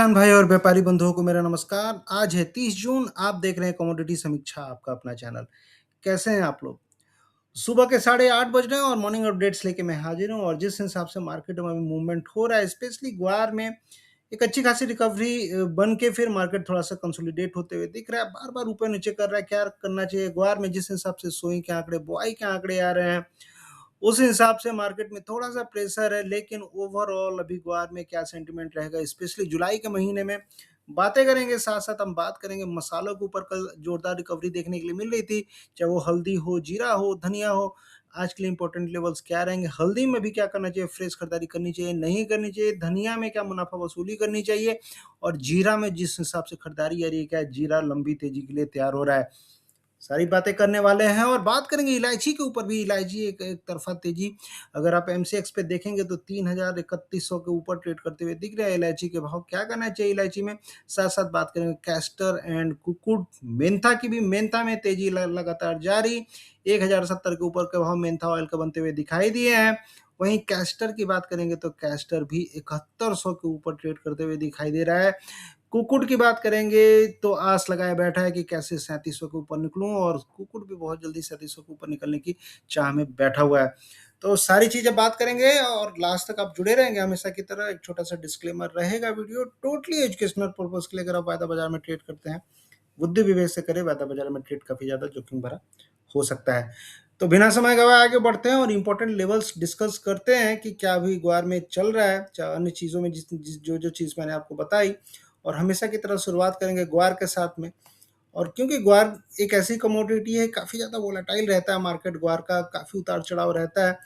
किसान भाई और व्यापारी बंधुओं को मेरा नमस्कार। आज है 30 जून। आप देख रहे हैं कमोडिटी समीक्षा, आपका अपना चैनल। कैसे हैं आप लोग? सुबह के 8:30 बज रहे हैं और मॉर्निंग अपडेट्स लेके मैं हाजिर हूं। और जिस हिसाब से मार्केट में अभी मूवमेंट हो रहा है, स्पेशली ग्वार में एक अच्छी खासी रिकवरी बन के फिर मार्केट थोड़ा सा कंसोलिडेट होते हुए दिख रहा है। बार बार ऊपर नीचे कर रहा है। क्या करना चाहिए ग्वार में? जिस हिसाब से सोई के आंकड़े, बुआई के आंकड़े आ रहे हैं, उस हिसाब से मार्केट में थोड़ा सा प्रेशर है। लेकिन ओवरऑल अभी ग्वार में क्या सेंटिमेंट रहेगा, स्पेशली जुलाई के महीने में बातें करेंगे। साथ साथ हम बात करेंगे मसालों के ऊपर। कल जोरदार रिकवरी देखने के लिए मिल रही थी, चाहे वो हल्दी हो, जीरा हो, धनिया हो। आज के लिए इंपॉर्टेंट लेवल्स क्या रहेंगे? हल्दी में भी क्या करना चाहिए? फ्रेश खरीदारी करनी चाहिए, नहीं करनी चाहिए? धनिया में क्या मुनाफा वसूली करनी चाहिए? और जीरा में जिस हिसाब से खरीदारी आ रही है, क्या जीरा लंबी तेजी के लिए तैयार हो रहा है? सारी बातें करने वाले हैं। और बात करेंगे इलायची के ऊपर भी। इलायची एक तरफा तेजी, अगर आप एमसीएक्स पे देखेंगे तो 3000-3100 के ऊपर ट्रेड करते हुए दिख रहा है। इलायची के भाव क्या करना चाहिए इलायची में? साथ साथ बात करेंगे कैस्टर एंड कुकुड मेंथा की भी। मेंथा में तेजी लगातार जारी, 1070 के ऊपर के भाव मेंथा ऑयल के बनते हुए दिखाई दिए हैं। वहीं कैस्टर की बात करेंगे तो कैस्टर भी 7100 के ऊपर ट्रेड करते हुए दिखाई दे रहा है। कुकुट की बात करेंगे तो आस लगाए बैठा है कि कैसे 3700 के ऊपर निकलूं, और कुकुट भी बहुत जल्दी 3700 के ऊपर निकलने की चाह में बैठा हुआ है। तो सारी चीजें बात करेंगे और लास्ट तक आप जुड़े रहेंगे हमेशा की तरह। एक छोटा सा डिस्क्लेमर रहेगा, वीडियो टोटली एजुकेशनल पर्पज के लिए। अगर आप वायदा बाजार में ट्रेड करते हैं, बुद्धि विवेक से करें। वायदा बाजार में ट्रेड काफी ज्यादा जोखिम भरा हो सकता है। तो बिना समय गवाए आगे बढ़ते हैं और इंपॉर्टेंट लेवल्स डिस्कस करते हैं कि क्या अभी ग्वार में चल रहा है, चाहे अन्य चीजों में जो जो चीज मैंने आपको बताई। और हमेशा की तरह शुरुआत करेंगे ग्वार के साथ में। और क्योंकि ग्वार एक ऐसी कमोडिटी है, काफ़ी ज़्यादा वोलेटाइल रहता है मार्केट, ग्वार का काफ़ी उतार चढ़ाव रहता है।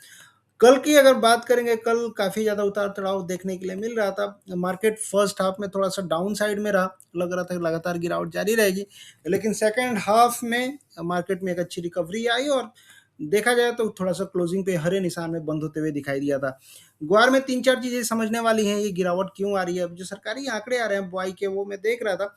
कल की अगर बात करेंगे, कल काफ़ी ज़्यादा उतार चढ़ाव देखने के लिए मिल रहा था। मार्केट फर्स्ट हाफ में थोड़ा सा डाउन साइड में रहा, लग रहा था कि लगातार गिरावट जारी रहेगी। लेकिन सेकेंड हाफ में मार्केट में एक अच्छी रिकवरी आई और देखा जाए तो थोड़ा सा क्लोजिंग पे हरे निशान में बंद होते हुए दिखाई दिया था। ग्वार में 3-4 चीज़ें समझने वाली हैं। ये गिरावट क्यों आ रही है? अब जो सरकारी आंकड़े आ रहे हैं बुआई के, वो मैं देख रहा था।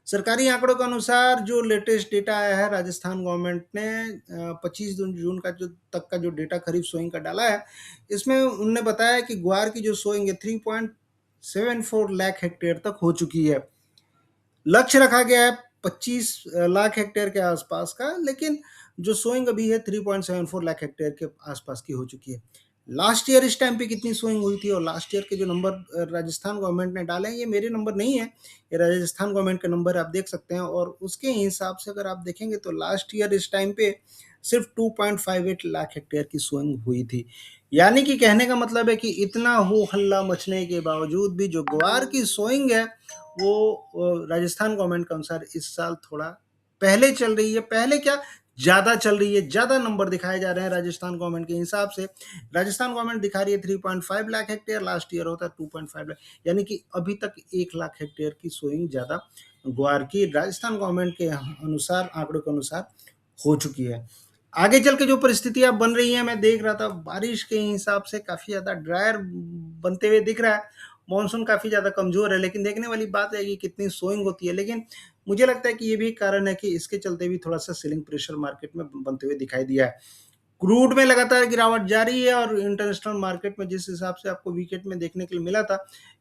सरकारी आंकड़ों के अनुसार जो लेटेस्ट डेटा आया है, राजस्थान गवर्नमेंट ने 25 जून का जो तक का जो डेटा खरीफ सोइंग का डाला है, इसमें उन्होंने बताया कि ग्वार की जो सोइंग है 3.74 लाख हेक्टेयर तक हो चुकी है। लक्ष्य रखा गया है 25 लाख हेक्टेयर के आसपास का, लेकिन जो सोइंग अभी है 3.74 लाख हेक्टेयर के आसपास की हो चुकी है। लास्ट ईयर इस टाइम पे कितनी सोइंग हुई थी? और लास्ट ईयर के जो नंबर राजस्थान गवर्नमेंट ने डाले हैं, ये मेरे नंबर नहीं है, ये राजस्थान गवर्नमेंट के नंबर आप देख सकते हैं। और उसके हिसाब से अगर आप देखेंगे तो लास्ट ईयर इस टाइम पे सिर्फ 2.58 लाख हेक्टेयर की सोइंग हुई थी। यानी कि कहने का मतलब है कि इतना हो हल्ला मचने के बावजूद भी जो ग्वार की सोइंग है, वो राजस्थान गवर्नमेंट के अनुसार इस साल थोड़ा पहले चल रही है। पहले क्या, ज़्यादा चल रही है, ज़्यादा नंबर दिखाए जा रहे हैं राजस्थान गवर्नमेंट के हिसाब से। राजस्थान गवर्नमेंट दिखा रही है 3.5 लाख हेक्टेयर, लास्ट ईयर होता है 2.5 लाख। यानी कि अभी तक 1 लाख हेक्टेयर की सोइंग ज़्यादा ग्वार की राजस्थान गवर्नमेंट के अनुसार, आंकड़ों के अनुसार हो चुकी है। आगे चल के जो परिस्थितियां बन रही हैं, मैं देख रहा था बारिश के हिसाब से काफ़ी ज़्यादा ड्रायर बनते हुए दिख रहा है। मानसून काफ़ी ज़्यादा कमज़ोर है, लेकिन देखने वाली बात है कि कितनी सोइंग होती है। लेकिन मुझे लगता है कि ये भी कारण है कि इसके चलते भी थोड़ा सा सेलिंग प्रेशर मार्केट में बनते हुए दिखाई दिया है। क्रूड में लगातार गिरावट जारी है और इंटरनेशनल मार्केट में जिस हिसाब से आपको वीकेंड में देखने के लिए मिला था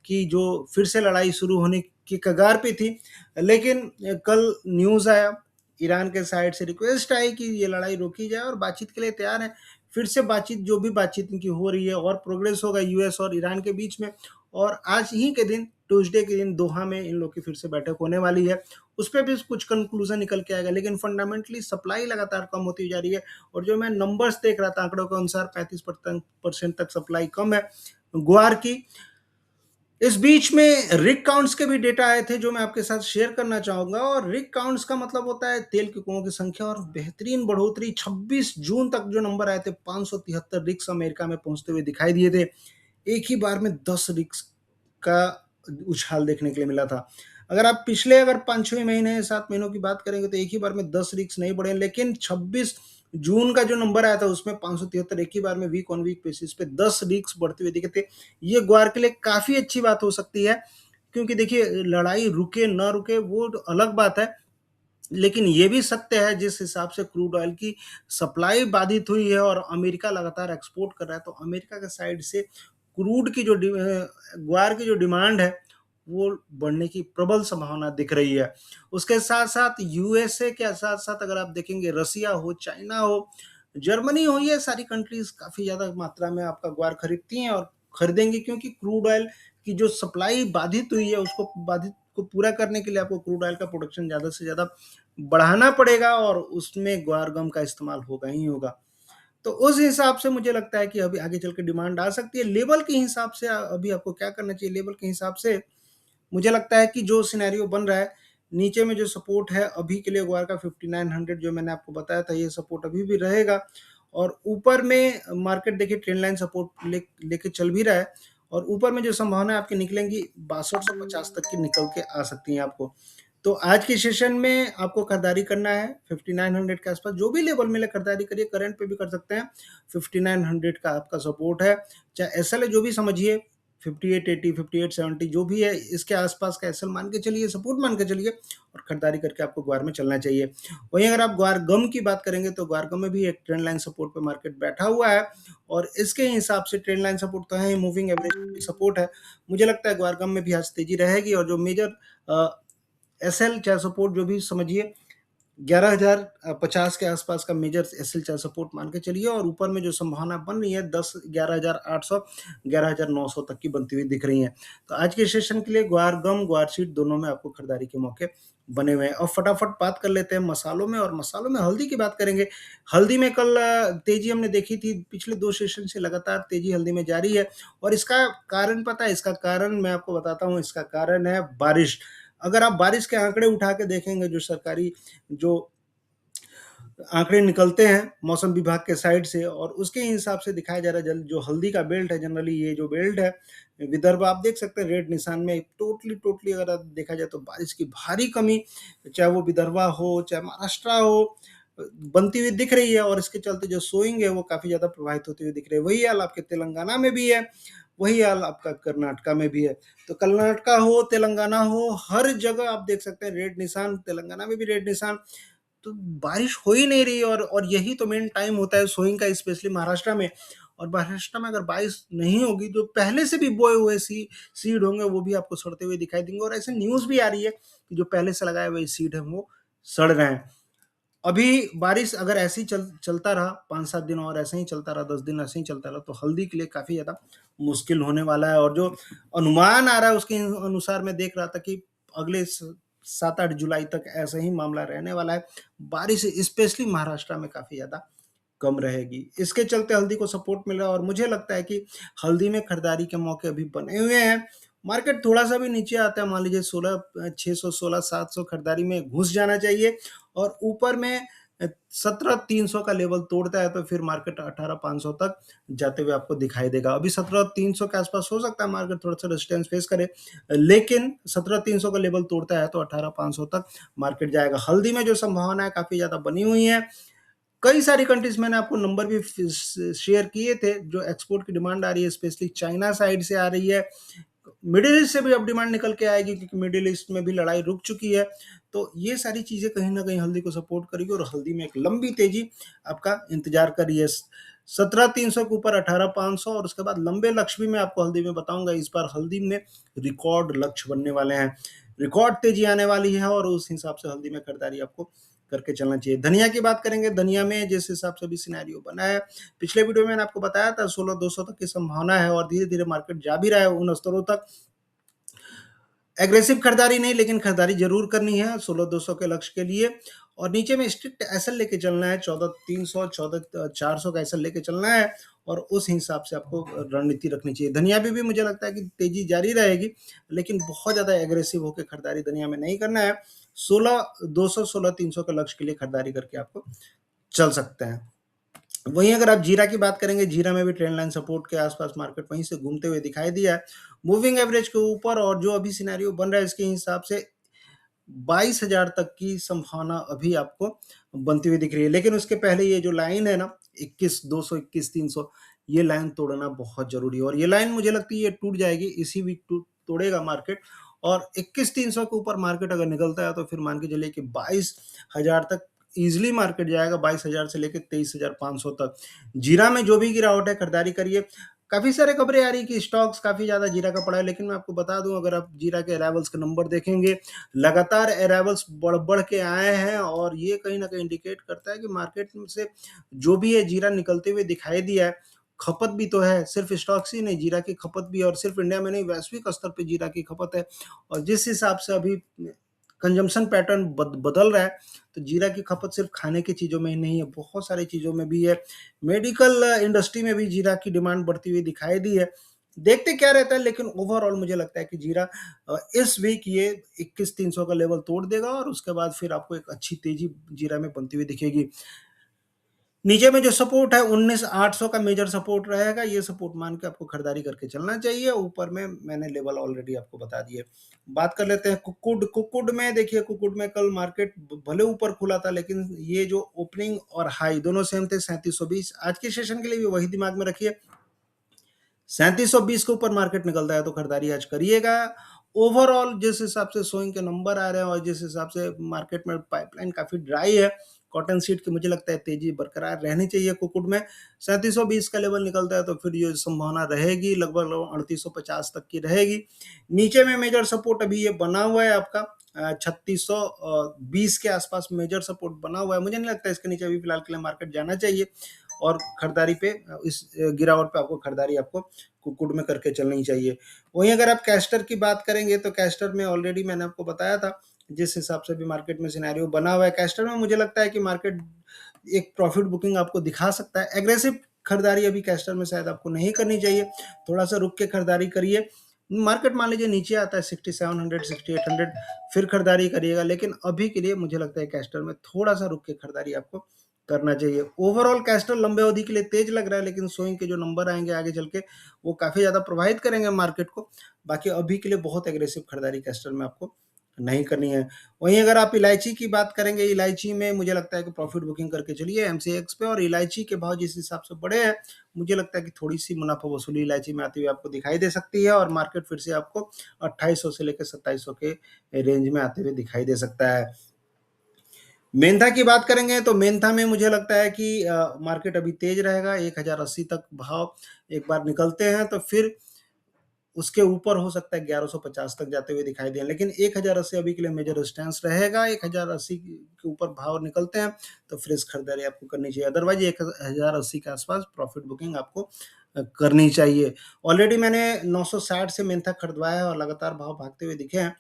कि जो फिर से लड़ाई शुरू होने की कगार पे थी। लेकिन कल न्यूज़ आया, ईरान के साइड से रिक्वेस्ट आई कि ये लड़ाई रोकी जाए और बातचीत के लिए तैयार है। फिर से बातचीत, जो भी बातचीत इनकी हो रही है, और प्रोग्रेस होगा यूएस और ईरान के बीच में। और आज ही के दिन, ट्यूसडे के दिन दोहा में इन लोग की फिर से बैठक होने वाली है। उस पर भी कुछ कंक्लूजन निकल के आएगा। लेकिन फंडामेंटली सप्लाई लगातार कम होती जा रही है। और जो मैं नंबर्स देख रहा था आंकड़ों के अनुसार, 35% तक सप्लाई कम है ग्वार की। इस बीच में रिग काउंट्स के भी डेटा आए थे जो मैं आपके साथ शेयर करना चाहूंगा। और रिग काउंट्स का मतलब होता है तेल के कुओं की संख्या, और बेहतरीन बढ़ोतरी 26 जून तक जो नंबर आए थे, 573 रिग्स अमेरिका में पहुंचते हुए दिखाई दिए थे। एक ही बार में 10 रिग्स का उछाल देखने के लिए मिला था। अगर आप पिछले 5-6 महीने 7 महीनों की बात करेंगे तो एक ही बार में 10 रिग्स नहीं बढ़े। लेकिन 26 जून का जो नंबर आया था उसमें 573, एक ही बार में वीक ऑन वीक बेसिस पे 10 रिग्स बढ़ते हुए दिखे थे। ये ग्वार के लिए काफी अच्छी बात हो सकती है, क्योंकि देखिए लड़ाई रुके ना रुके वो अलग बात है। लेकिन ये भी सत्य है, जिस हिसाब से क्रूड ऑयल की सप्लाई बाधित हुई है और अमेरिका लगातार एक्सपोर्ट कर रहा है, तो अमेरिका के साइड से क्रूड की जो ग्वार की जो डिमांड है वो बढ़ने की प्रबल संभावना दिख रही है। उसके साथ-साथ यूएसए के साथ-साथ अगर आप देखेंगे रसिया हो, चाइना हो, जर्मनी हो, ये सारी कंट्रीज़ काफ़ी ज़्यादा मात्रा में आपका ग्वार खरीदती हैं और खरीदेंगी, क्योंकि क्रूड ऑयल की जो सप्लाई बाधित हुई है, उसको बाधित को पूरा करने के लिए आपको क्रूड ऑयल का प्रोडक्शन ज़्यादा से ज़्यादा बढ़ाना पड़ेगा और उसमें ग्वार गम का इस्तेमाल होगा ही होगा। तो उस हिसाब से मुझे लगता है कि अभी आगे चल के डिमांड आ सकती है। लेवल के हिसाब से अभी आपको क्या करना चाहिए, लेवल के हिसाब से मुझे लगता है कि जो सिनेरियो बन रहा है, नीचे में जो सपोर्ट है अभी के लिए ग्वार का 5900 जो मैंने आपको बताया था, ये सपोर्ट अभी भी रहेगा और ऊपर में मार्केट देखिए ट्रेंड लाइन सपोर्ट लेके चल भी रहा है और ऊपर में जो संभावना है आपकी निकलेंगी 6250 तक की निकल के आ सकती हैं आपको। तो आज के सेशन में आपको खरीदारी करना है 5900 के आसपास, जो भी लेवल मिले खरीदारी करिए, करंट पे भी कर सकते हैं। 5900 का आपका सपोर्ट है, चाहे एसएल है जो भी समझिए, 5880 5870 जो भी है, इसके आसपास का एसएल मान के चलिए, सपोर्ट मान के चलिए और खरीदारी करके आपको ग्वार में चलना चाहिए। वहीं अगर आप ग्वार गम की बात करेंगे तो ग्वार गम में भी एक ट्रेंड लाइन सपोर्ट पे मार्केट बैठा हुआ है और इसके हिसाब से ट्रेंड लाइन सपोर्ट तो है ही, मूविंग एवरेज सपोर्ट है। मुझे लगता है ग्वार गम में भी आज तेजी रहेगी और जो मेजर एसएल चाहे सपोर्ट जो भी समझिए 11,050 के आसपास का मेजर एसएल चाहे सपोर्ट मान के चलिए और ऊपर में जो संभावना बन रही है 11,800 11,900 तक की बनती हुई दिख रही है। तो आज के सेशन के लिए ग्वार गम ग्वार सीड दोनों में आपको खरीदारी के मौके बने हुए हैं। और फटाफट बात कर लेते हैं मसालों में, और मसालों में हल्दी की बात करेंगे। हल्दी में कल तेजी हमने देखी थी, पिछले 2 सेशन से लगातार तेजी हल्दी में जारी है और इसका कारण पता है, इसका कारण मैं आपको बताता हूँ, इसका कारण है बारिश। अगर आप बारिश के आंकड़े उठा के देखेंगे, जो सरकारी जो आंकड़े निकलते हैं मौसम विभाग के साइड से, और उसके हिसाब से दिखाया जा रहा है जो हल्दी का बेल्ट है, जनरली ये जो बेल्ट है विदर्भ, आप देख सकते हैं रेड निशान में टोटली अगर आप देखा जाए तो बारिश की भारी कमी, चाहे वो विदर्भा हो चाहे महाराष्ट्र हो, बनती हुई दिख रही है और इसके चलते जो सोइंग है वो काफी ज्यादा प्रभावित होती हुई दिख रही है। वही हाल आपके तेलंगाना में भी है, वही हाल आपका कर्नाटका में भी है। तो कर्नाटका हो तेलंगाना हो, हर जगह आप देख सकते हैं रेड निशान, तेलंगाना में भी रेड निशान। तो बारिश हो ही नहीं रही और यही तो मेन टाइम होता है सोइंग का, स्पेशली महाराष्ट्र में। और महाराष्ट्र में अगर बारिश नहीं होगी तो पहले से भी बोए हुए सीड होंगे वो भी आपको सड़ते हुए दिखाई देंगे, और ऐसे न्यूज भी आ रही है कि जो पहले से लगाए हुए सीड है वो सड़ रहे हैं। अभी बारिश अगर ऐसे ही चलता रहा 5-7 दिन, और ऐसे ही चलता रहा 10 दिन, ऐसे ही चलता रहा, तो हल्दी के लिए काफी ज्यादा मुश्किल होने वाला है। और जो अनुमान आ रहा है उसके अनुसार मैं देख रहा था कि अगले 7-8 जुलाई तक ऐसा ही मामला रहने वाला है। बारिश स्पेशली महाराष्ट्र में काफी ज्यादा कम रहेगी, इसके चलते हल्दी को सपोर्ट मिल रहा है और मुझे लगता है कि हल्दी में खरीदारी के मौके अभी बने हुए हैं। मार्केट थोड़ा सा भी नीचे आता है, मान लीजिए 16,600 16,700 खरीदारी में घुस जाना चाहिए और ऊपर में 17,300 का लेवल तोड़ता है तो फिर मार्केट 18,500 तक जाते हुए आपको दिखाई देगा। अभी 17,300 के आसपास हो सकता है मार्केट थोड़ा सा रेजिस्टेंस फेस करे, लेकिन 17,300 का लेवल तोड़ता है तो 18,500 तक मार्केट जाएगा। हल्दी में जो संभावना है काफी ज्यादा बनी हुई है। कई सारी कंट्रीज, मैंने आपको नंबर भी शेयर किए थे, जो एक्सपोर्ट की डिमांड आ रही है, स्पेशली चाइना साइड से आ रही है। मिडिल ईस्ट से भी अब डिमांड निकल के आएगी क्योंकि मिडिल ईस्ट में भी लड़ाई रुक चुकी है। तो ये सारी चीजें कहीं ना कहीं हल्दी को सपोर्ट करेगी और हल्दी में एक लंबी तेजी आपका इंतजार कर रही है। 17,300 के ऊपर 18,500, और उसके बाद लंबे लक्ष्य भी मैं आपको हल्दी में बताऊंगा। इस बार हल्दी में रिकॉर्ड लक्ष्य बनने वाले हैं, रिकॉर्ड तेजी आने वाली है और उस हिसाब से हल्दी में खरीदारी आपको करके चलना चाहिए। धनिया की बात करेंगे, धनिया में जिस हिसाब से भी सिनेरियो बना है, पिछले वीडियो में मैंने आपको बताया था 16,200 तक की संभावना है और धीरे धीरे मार्केट जा भी रहा है उन स्तरों तक। एग्रेसिव खरीदारी नहीं, लेकिन खरीदारी जरूर करनी है 16,200 के लक्ष्य के लिए। और नीचे में स्ट्रिक्ट एसएल लेके चलना है, 14,300 14,400 का एसएल लेके चलना है और उस हिसाब से आपको रणनीति रखनी चाहिए। धनिया भी मुझे लगता है कि तेजी जारी रहेगी, लेकिन बहुत ज्यादा एग्रेसिव होकर खरीदारी धनिया में नहीं करना है। 16,200 16,300 के लक्ष्य के लिए खरीदारी करके आपको चल सकते हैं। वहीं अगर आप जीरा की बात करेंगे, जीरा में भी ट्रेंड लाइन सपोर्ट के आसपास मार्केट वहीं से घूमते हुए दिखाई दिया है, मूविंग एवरेज के ऊपर, और जो अभी सिनेरियो बन रहा है इसके हिसाब से 22,000 तक की संभावना अभी आपको बनती हुई दिख रही है। लेकिन उसके पहले ये जो लाइन है ना 21,200 21,300, ये लाइन तोड़ना बहुत जरूरी है और ये लाइन मुझे लगती है ये टूट जाएगी इसी वीक, तोड़ेगा मार्केट। और 21,300 के ऊपर मार्केट अगर निकलता है तो फिर मान के चलिए कि 22,000 तक इजिली मार्केट जाएगा, 22,000 से लेकर 23,500 तक। जीरा में जो भी गिरावट है खरीदारी करिए। काफ़ी सारे खबरें आ रही कि स्टॉक्स काफ़ी ज़्यादा जीरा का पड़ा है, लेकिन मैं आपको बता दूं, अगर आप जीरा के अराइवल्स के नंबर देखेंगे, लगातार अराइवल्स बढ़ बढ़ के आए हैं और ये कहीं ना कहीं इंडिकेट करता है कि मार्केट से जो भी है जीरा निकलते हुए दिखाई दिया है। खपत भी तो है, सिर्फ स्टॉक्स ही नहीं, जीरा की खपत भी, और सिर्फ इंडिया में नहीं, वैश्विक स्तर पे जीरा की खपत है। और जिस हिसाब से अभी कंजम्पशन पैटर्न बदल रहा है, तो जीरा की खपत सिर्फ खाने की चीज़ों में ही नहीं है, बहुत सारी चीज़ों में भी है। मेडिकल इंडस्ट्री में भी जीरा की डिमांड बढ़ती हुई दिखाई दी है। देखते क्या रहता है, लेकिन ओवरऑल मुझे लगता है कि जीरा इस वीक ये 21,300 का लेवल तोड़ देगा और उसके बाद फिर आपको एक अच्छी तेजी जीरा में बनती हुई दिखेगी। नीचे में जो सपोर्ट है 19,800 का मेजर सपोर्ट रहेगा, ये सपोर्ट मान के आपको खरीदारी करके चलना चाहिए। ऊपर में मैंने लेवल ऑलरेडी आपको बता दिए। बात कर लेते हैं कुक्कुड में। देखिए कुक्कुड में कल मार्केट भले ऊपर खुला था, लेकिन ये जो ओपनिंग और हाई दोनों सेम थे 3720। आज के सेशन के लिए भी वही दिमाग में रखिए, 3720 के ऊपर मार्केट निकलता है तो खरीदारी आज करिएगा। ओवरऑल जिस हिसाब से सोइंग के नंबर आ रहे हैं और जिस हिसाब से मार्केट में पाइपलाइन काफी ड्राई है कॉटन सीड की, मुझे लगता है तेजी बरकरार रहनी चाहिए। कुक्कुट में 3720 का लेवल निकलता है तो फिर ये संभावना रहेगी लगभग 3850 तक की रहेगी। नीचे में मेजर सपोर्ट अभी ये बना हुआ है आपका 3620 के आसपास मेजर सपोर्ट बना हुआ है। मुझे नहीं लगता इसके नीचे अभी फिलहाल के लिए मार्केट जाना चाहिए और खरीदारी पे, इस गिरावट पे आपको खरीदारी आपको कुक्कुट में करके चलनी चाहिए। वहीं अगर आप कैस्टर की बात करेंगे तो कैस्टर में ऑलरेडी मैंने आपको बताया था जिस हिसाब से भी मार्केट में सिनेरियो बना हुआ है। कैस्टर में मुझे लगता है कि मार्केट एक प्रॉफिट बुकिंग आपको दिखा सकता है। एग्रेसिव खरीदारी अभी कैस्टर में शायद आपको नहीं करनी चाहिए, थोड़ा सा रुक के खरीदारी करिए। मार्केट मान लीजिए नीचे आता है 6700 6800, फिर खरीदारी करिएगा, लेकिन अभी के लिए मुझे लगता है कैस्टर में थोड़ा सा रुक के खरीदारी आपको करना चाहिए। ओवरऑल कैस्टर लंबे अवधि के लिए तेज लग रहा है, लेकिन सोइंग के जो नंबर आएंगे आगे चल के वो काफ़ी ज़्यादा प्रभावित करेंगे मार्केट को। बाकी अभी के लिए बहुत एग्रेसिव खरीदारी कैस्टर में आपको नहीं करनी है। वहीं अगर आप इलायची की बात करेंगे, इलायची में मुझे लगता है कि प्रॉफिट बुकिंग करके चलिए एमसीएक्स पे, और इलायची के भाव जिस हिसाब से बढ़े हैं मुझे लगता है कि थोड़ी सी मुनाफा वसूली इलायची में आती हुई आपको दिखाई दे सकती है और मार्केट फिर से आपको 2800 से लेकर 2700 के रेंज में आते हुए दिखाई दे सकता है। मेंथा की बात करेंगे तो मेंथा में मुझे लगता है कि मार्केट अभी तेज रहेगा, 1080 तक भाव एक बार निकलते हैं तो फिर उसके ऊपर हो सकता है 1150 तक जाते हुए दिखाई दें, लेकिन 1080 अभी के लिए मेजर रेजिस्टेंस रहेगा। 1080 के ऊपर भाव निकलते हैं तो फ्रेश खरीदारी आपको करनी चाहिए, अदरवाइज 1080 के आसपास प्रॉफिट बुकिंग आपको करनी चाहिए। ऑलरेडी मैंने 960 से मेंथा खरीदवाया है और लगातार भाव भागते हुए दिखे हैं,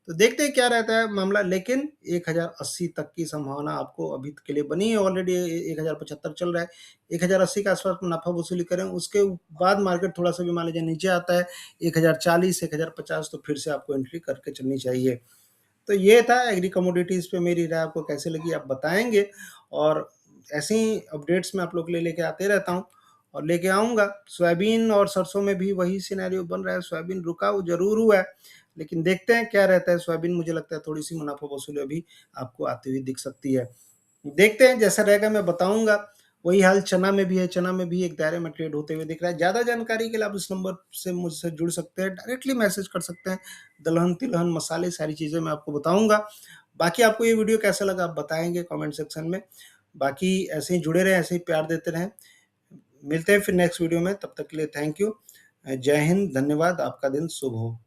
तो देखते हैं क्या रहता है मामला। लेकिन 1080 तक की संभावना आपको अभी के लिए बनी है। ऑलरेडी 1075 चल रहा है, 1080 के आसपास मुनाफा वसूली करें, उसके बाद मार्केट थोड़ा सा भी मान लीजिए नीचे आता है 1040 1050, तो फिर से आपको एंट्री करके चलनी चाहिए। तो ये था एग्री कमोडिटीज़ पे मेरी राय, आपको कैसे लगी आप बताएंगे, और ऐसे ही अपडेट्स मैं आप लोग के लिए लेके आते रहता हूँ और लेके आऊँगा। सोयाबीन और सरसों में भी वही सिनेरियो बन रहा है, सोयाबीन रुका जरूर हुआ है, लेकिन देखते हैं क्या रहता है। सोयाबीन मुझे लगता है थोड़ी सी मुनाफा वसूली अभी आपको आती हुई दिख सकती है, देखते हैं जैसा रहेगा मैं बताऊंगा। वही हाल चना में भी है, चना में भी एक दायरे में ट्रेड होते हुए दिख रहा है। ज़्यादा जानकारी के लिए आप इस नंबर से मुझसे जुड़ सकते हैं, डायरेक्टली मैसेज कर सकते हैं। दलहन तिलहन मसाले सारी चीज़ें मैं आपको बताऊंगा। बाकी आपको ये वीडियो कैसा लगा आप बताएंगे कमेंट सेक्शन में। बाकी ऐसे ही जुड़े रहें, ऐसे ही प्यार देते रहें। मिलते हैं फिर नेक्स्ट वीडियो में, तब तक के लिए थैंक यू। जय हिंद, धन्यवाद, आपका दिन शुभ हो।